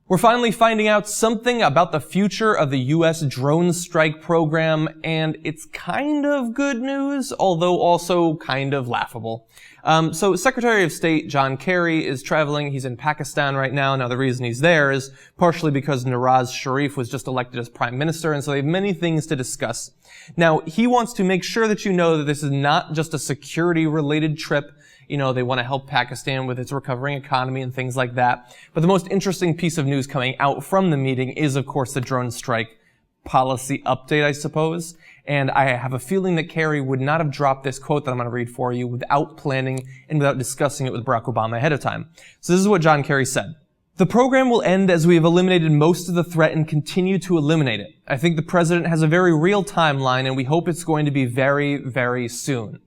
We're finally finding out something about the future of the U.S. drone strike program, and it's kind of good news, although also kind of laughable. So Secretary of State John Kerry is traveling. He's in Pakistan right now. Now, the reason he's there is partially because Nawaz Sharif was just elected as prime minister, and so they have many things to discuss. Now, he wants to make sure that you know that this is not just a security-related trip. You know, they want to help Pakistan with its recovering economy and things like that. But the most interesting piece of news coming out from the meeting is, of course, the drone strike policy update, I suppose. And I have a feeling that Kerry would not have dropped this quote that I'm going to read for you without planning and without discussing it with Barack Obama ahead of time. So this is what John Kerry said. The program will end as we have eliminated most of the threat and continue to eliminate it. I think the president has a very real timeline, and we hope it's going to be very, very soon.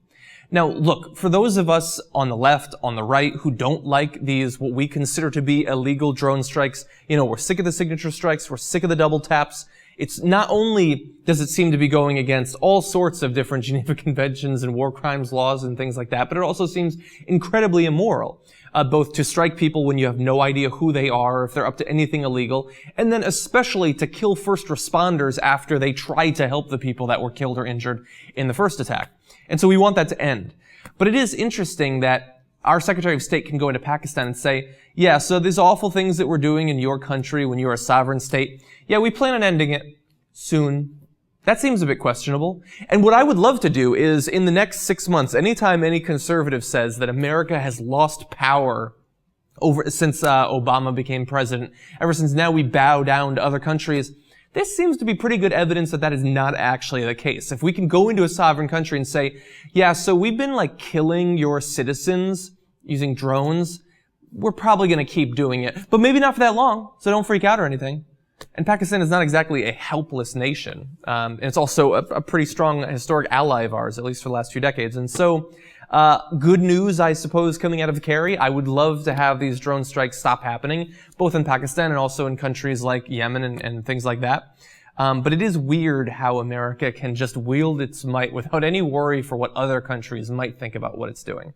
Now, look, for those of us on the left, on the right, who don't like these, what we consider to be illegal drone strikes, you know, we're sick of the signature strikes, we're sick of the double taps. It's not only does it seem to be going against all sorts of different Geneva Conventions and war crimes laws and things like that, but it also seems incredibly immoral, both to strike people when you have no idea who they are, if they're up to anything illegal, and then especially to kill first responders after they try to help the people that were killed or injured in the first attack. And so we want that to end. But it is interesting that our Secretary of State can go into Pakistan and say, yeah, so these awful things that we're doing in your country when you're a sovereign state, yeah, we plan on ending it soon. That seems a bit questionable. And what I would love to do is, in the next 6 months, anytime any conservative says that America has lost power since Obama became president, ever since now we bow down to other countries, this seems to be pretty good evidence that that is not actually the case. If we can go into a sovereign country and say, yeah, so we've been killing your citizens using drones, we're probably going to keep doing it. But maybe not for that long, so don't freak out or anything. And Pakistan is not exactly a helpless nation. And it's also a pretty strong historic ally of ours, at least for the last few decades. And so, good news, I suppose, coming out of Kerry. I would love to have these drone strikes stop happening, both in Pakistan and also in countries like Yemen and things like that. But it is weird how America can just wield its might without any worry for what other countries might think about what it's doing.